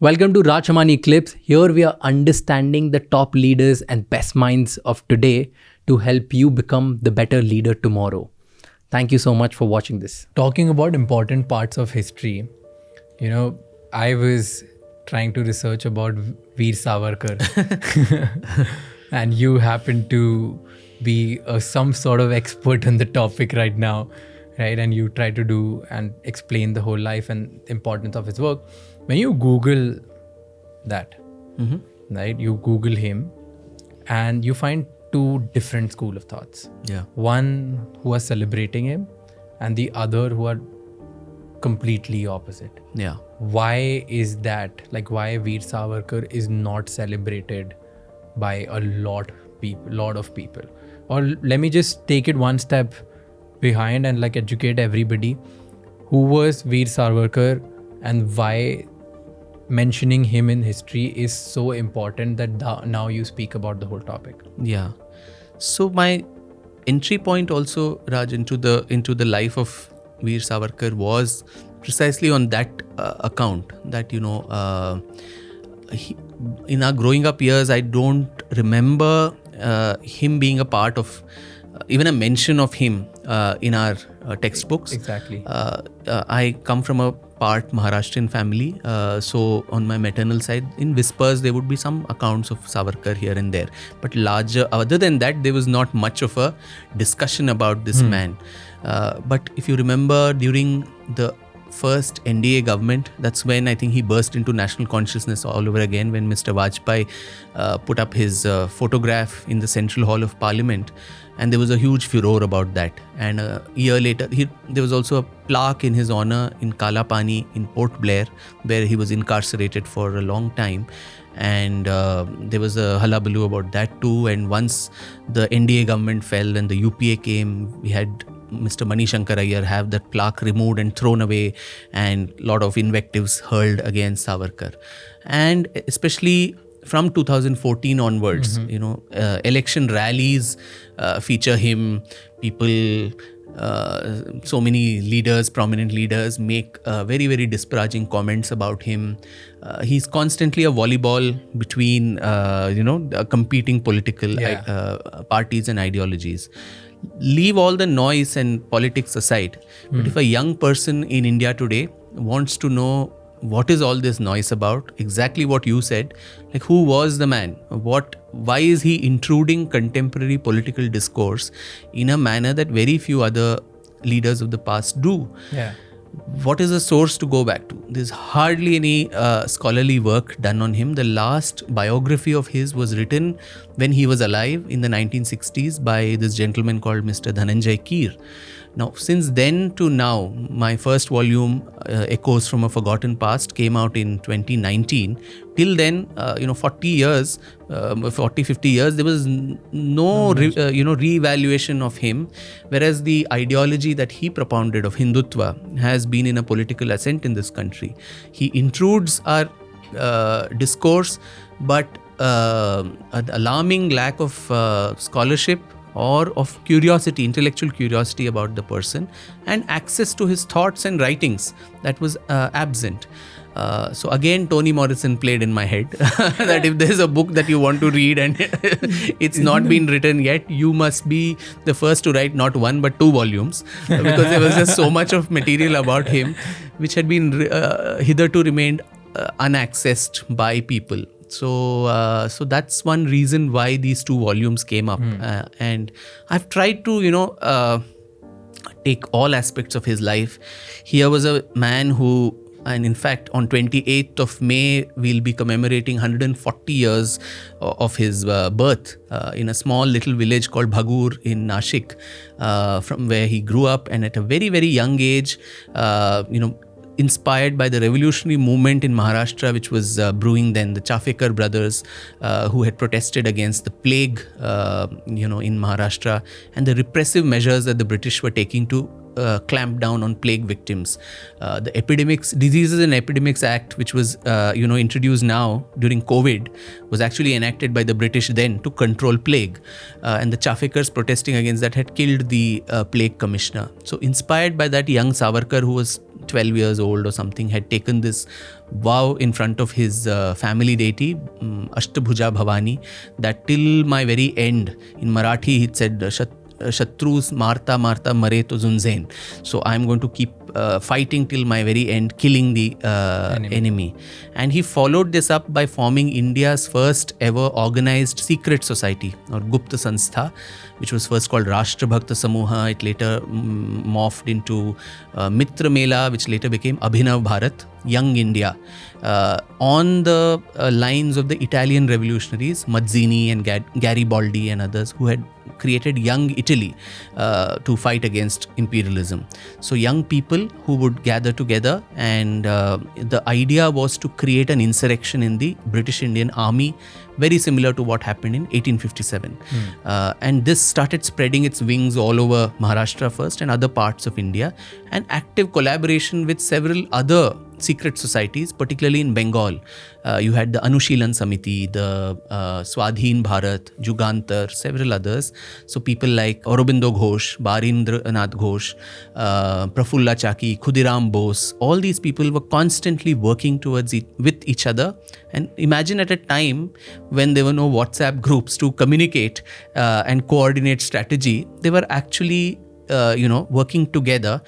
Welcome to Raj Shamani Clips. Here we are understanding the top leaders and best minds of today to help you become the better leader tomorrow. Thank you so much for watching this. Talking about important parts of history, I was trying to research about Veer Savarkar and you happen to be some sort of expert on the topic right now, right? And you try to do and explain the whole life and the importance of his work. When you Google that, right? You Google him and you find two different school of thoughts. Yeah. One who are celebrating him and the other who are completely opposite. Yeah. Why is that? Like why Veer Savarkar is not celebrated by a lot of people? Or let me just take it one step behind and like educate everybody. Who was Veer Savarkar and why mentioning him in history is so important that now you speak about the whole topic? Yeah. So my entry point also, Raj, into the life of Veer Savarkar was precisely on that account that, in our growing up years, I don't remember him being a part of, even a mention of him in our textbooks. Exactly. I come from a part Maharashtrian family, so on my maternal side, in whispers there would be some accounts of Savarkar here and there, but larger, other than that, there was not much of a discussion about this man. But if you remember, during the first NDA government, that's when I think he burst into national consciousness all over again, when Mr. Vajpayee put up his photograph in the Central Hall of Parliament, and there was a huge furor about that. And a year later, there was also a plaque in his honor in Kala Pani in Port Blair, where he was incarcerated for a long time. And there was a hullabaloo about that too. And once the NDA government fell and the UPA came, we had Mr. Mani Shankar Iyer have that plaque removed and thrown away, and a lot of invectives hurled against Savarkar. And especially from 2014 onwards, election rallies feature him. People, so many leaders, prominent leaders make very, very disparaging comments about him. He's constantly a volleyball between, competing political parties and ideologies. Leave all the noise and politics aside. But if a young person in India today wants to know what is all this noise about, exactly what you said, like who was the man? Why is he intruding contemporary political discourse in a manner that very few other leaders of the past do? Yeah. What is the source to go back to? There's hardly any scholarly work done on him. The last biography of his was written when he was alive in the 1960s by this gentleman called Mr. Dhananjay Keer. Now, since then to now, my first volume, Echoes from a Forgotten Past, came out in 2019. Till then, 50 years, there was no re-evaluation of him, whereas the ideology that he propounded of Hindutva has been in a political ascent in this country. He intrudes our discourse, but an alarming lack of scholarship or of curiosity, intellectual curiosity about the person, and access to his thoughts and writings, that was absent. So again, Toni Morrison played in my head that if there's a book that you want to read and it's not been written yet, you must be the first to write not one but 2 volumes, because there was just so much of material about him which had been hitherto remained unaccessed by people. So that's one reason why these 2 volumes came up. And I've tried to, take all aspects of his life. Here was a man who, and in fact, on 28th of May, we'll be commemorating 140 years of his birth in a small little village called Bhagur in Nashik, from where he grew up. And at a very, very young age, inspired by the revolutionary movement in Maharashtra, which was brewing then, the Chafekar brothers, who had protested against the plague, in Maharashtra, and the repressive measures that the British were taking to clamp down on plague victims. The Diseases and Epidemics Act, which was introduced now during COVID, was actually enacted by the British then to control plague, and the Chafekars protesting against that had killed the plague commissioner. So inspired by that, young Savarkar, who was 12 years old or something, had taken this vow in front of his family deity, Ashtabhuja Bhavani, that till my very end, in Marathi he said, Shatrus Marta Marta Mare to Zunzen. So I'm going to keep fighting till my very end, killing the enemy. And he followed this up by forming India's first ever organized secret society, or Gupta Sanstha, which was first called Rashtra Bhakta Samuha. It later morphed into Mitra Mela, which later became Abhinav Bharat, Young India, on the lines of the Italian revolutionaries, Mazzini and Garibaldi and others, who had created Young Italy to fight against imperialism. So young people who would gather together, and the idea was to create an insurrection in the British Indian Army, very similar to what happened in 1857. And this started spreading its wings all over Maharashtra first and other parts of India, and active collaboration with several other secret societies, particularly in Bengal. You had the Anushilan Samiti, the Swadhin Bharat, Jugantar, several others. So people like Aurobindo Ghosh, Barindranath Ghosh, Prafulla Chaki, Khudiram Bose, all these people were constantly working towards with each other. And imagine at a time when there were no WhatsApp groups to communicate and coordinate strategy, they were actually working together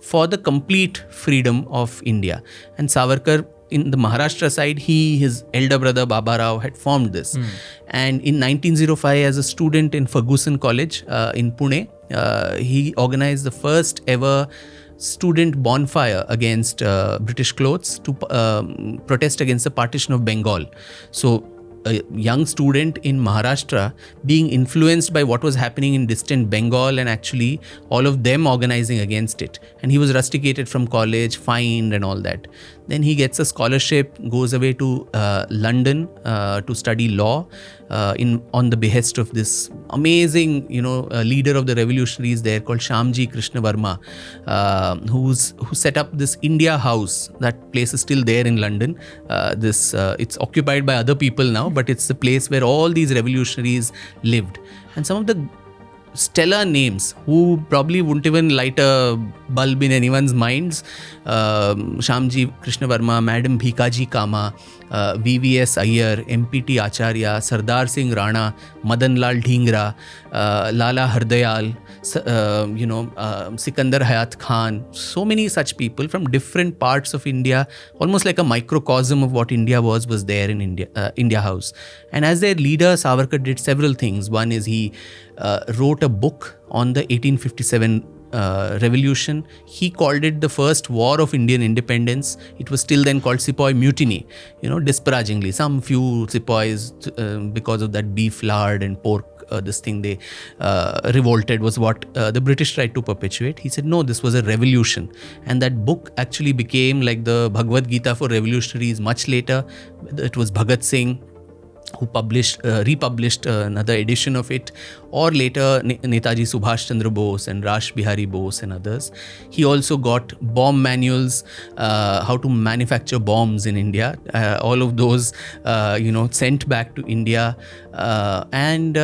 for the complete freedom of India. And Savarkar, in the Maharashtra side, his elder brother Baba Rao had formed this. And in 1905, as a student in Ferguson College in Pune, he organized the first ever student bonfire against British clothes to protest against the partition of Bengal. So a young student in Maharashtra being influenced by what was happening in distant Bengal, and actually all of them organizing against it. And he was rusticated from college, fined and all that. Then he gets a scholarship, goes away to London to study law on the behest of this amazing, leader of the revolutionaries there called Shyamji Krishna Varma, who set up this India House. That place is still there in London. It's occupied by other people now, but it's the place where all these revolutionaries lived. And some of the stellar names who probably wouldn't even light a bulb in anyone's minds, Shyamji Krishna Varma, Madam Bhikaji Kama, VVS Iyer, MPT Acharya, Sardar Singh Rana, Madan Lal Dhingra, Lala Hardayal, Sikandar Hayat Khan, so many such people from different parts of India, almost like a microcosm of what India was there in India House. And as their leader, Savarkar did several things. One is he wrote a book on the 1857 revolution. He called it the first war of Indian independence. It was still then called Sepoy Mutiny, disparagingly. Some few sepoys, because of that beef lard and pork, they revolted, was what the British tried to perpetuate. He said, no, this was a revolution. And that book actually became like the Bhagavad Gita for revolutionaries much later. It was Bhagat Singh who republished another edition of it, or later Netaji Subhash Chandra Bose and Rash Bihari Bose and others. He also got bomb manuals, how to manufacture bombs in India, all of those sent back to India, and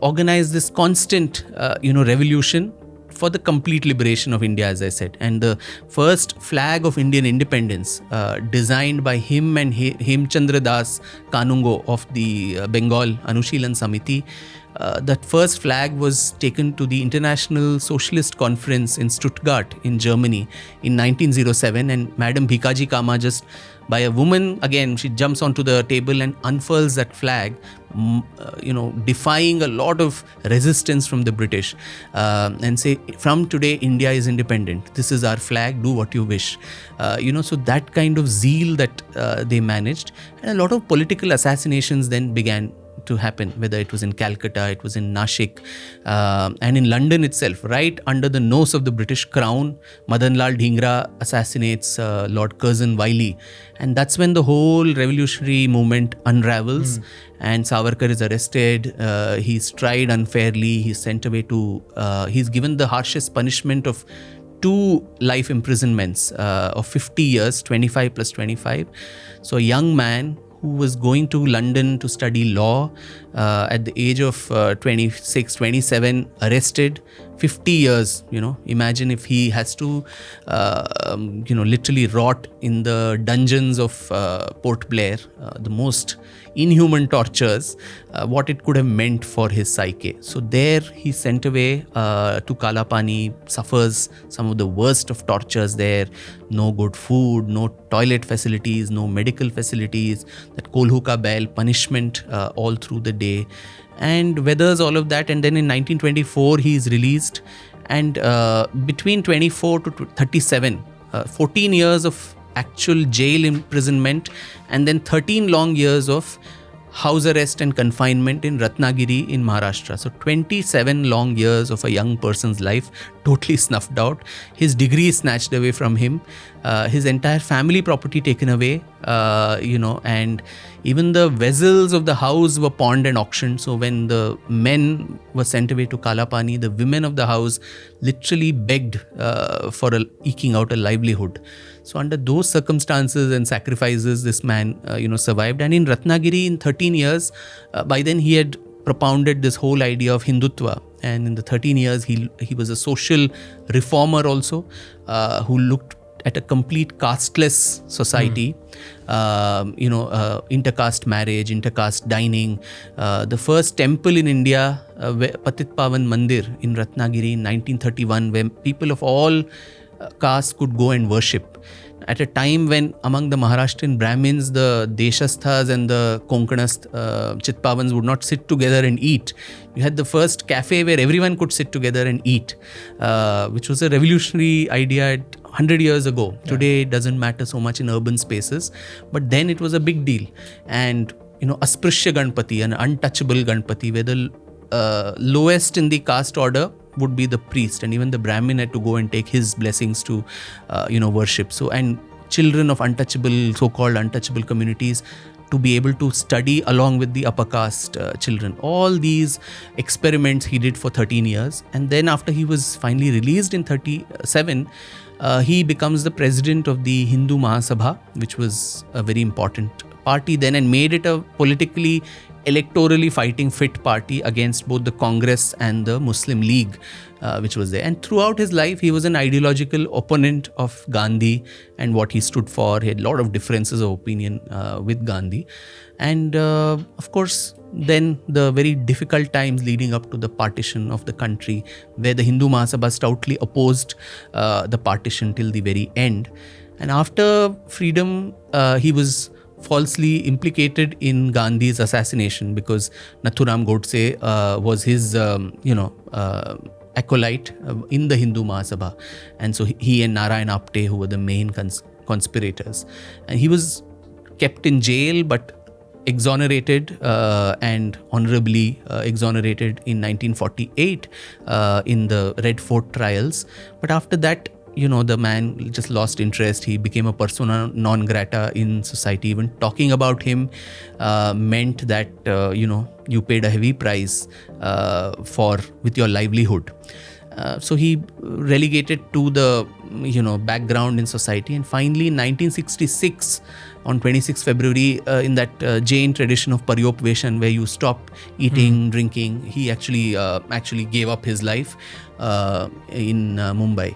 organized this constant revolution for the complete liberation of India, as I said. And the first flag of Indian independence, designed by him and Hemchandra Das Kanungo of the Bengal Anushilan Samiti, that first flag was taken to the International Socialist Conference in Stuttgart in Germany in 1907, and Madam Bhikaji Kama, just by a woman, again, she jumps onto the table and unfurls that flag, defying a lot of resistance from the British, and say, from today India is independent, this is our flag, do what you wish. So that kind of zeal that they managed, and a lot of political assassinations then began to happen, whether it was in Calcutta, it was in Nashik, and in London itself, right under the nose of the British Crown. Madan Lal Dhingra assassinates Lord Curzon Wyllie, and that's when the whole revolutionary movement unravels. And Savarkar is arrested, he's tried unfairly, he's sent away to, he's given the harshest punishment of 2 life imprisonments of 50 years, 25 plus 25. So a young man who was going to London to study law, at the age of 26, 27, arrested, 50 years. Imagine if he has to literally rot in the dungeons of Port Blair, the most inhuman tortures, what it could have meant for his psyche. So there he's sent away to Kalapani, suffers some of the worst of tortures there. No good food, no toilet facilities, no medical facilities, that kolhuka bell punishment all through the day, and weathers all of that. And then in 1924 he is released, and between 24 to 37, 14 years of actual jail imprisonment, and then 13 long years of house arrest and confinement in Ratnagiri in Maharashtra. So 27 long years of a young person's life totally snuffed out. His degree snatched away from him, his entire family property taken away, and even the vessels of the house were pawned and auctioned. So when the men were sent away to Kalapani, the women of the house literally begged for eking out a livelihood. So under those circumstances and sacrifices, this man, survived. And in Ratnagiri, in 13 years, by then he had propounded this whole idea of Hindutva. And in the 13 years, he was a social reformer also, who looked at a complete casteless society, intercaste marriage, intercaste dining. The first temple in India, Patit Pavan Mandir in Ratnagiri in 1931, where people of all castes could go and worship. At a time when among the Maharashtrian Brahmins, the Deshasthas and the Konkanast Chitpavans would not sit together and eat. You had the first cafe where everyone could sit together and eat, which was a revolutionary idea 100 years ago. Yeah. Today it doesn't matter so much in urban spaces, but then it was a big deal. And, Asprishya Ganpati, an untouchable Ganpati, where the lowest in the caste order would be the priest, and even the Brahmin had to go and take his blessings to worship. So, and children of untouchable, so-called untouchable communities to be able to study along with the upper caste children. All these experiments he did for 13 years, and then after he was finally released in 37, he becomes the president of the Hindu Mahasabha, which was a very important party then, and made it a politically, electorally fighting fit party against both the Congress and the Muslim League, which was there. And throughout his life, he was an ideological opponent of Gandhi and what he stood for. He had a lot of differences of opinion with Gandhi. And of course, then the very difficult times leading up to the partition of the country, where the Hindu Mahasabha stoutly opposed the partition till the very end. And after freedom, he was falsely implicated in Gandhi's assassination, because Nathuram Godse was his, acolyte in the Hindu Mahasabha. And so he and Narayan Apte, who were the main conspirators. And he was kept in jail, but exonerated and honorably exonerated in 1948 in the Red Fort trials. But after that, the man just lost interest. He became a persona non grata in society. Even talking about him meant that, you paid a heavy price with your livelihood. So he relegated to the, background in society. And finally, in 1966, on 26 February, in that Jain tradition of Paryopveshan, where you stop eating, drinking, he actually gave up his life in Mumbai.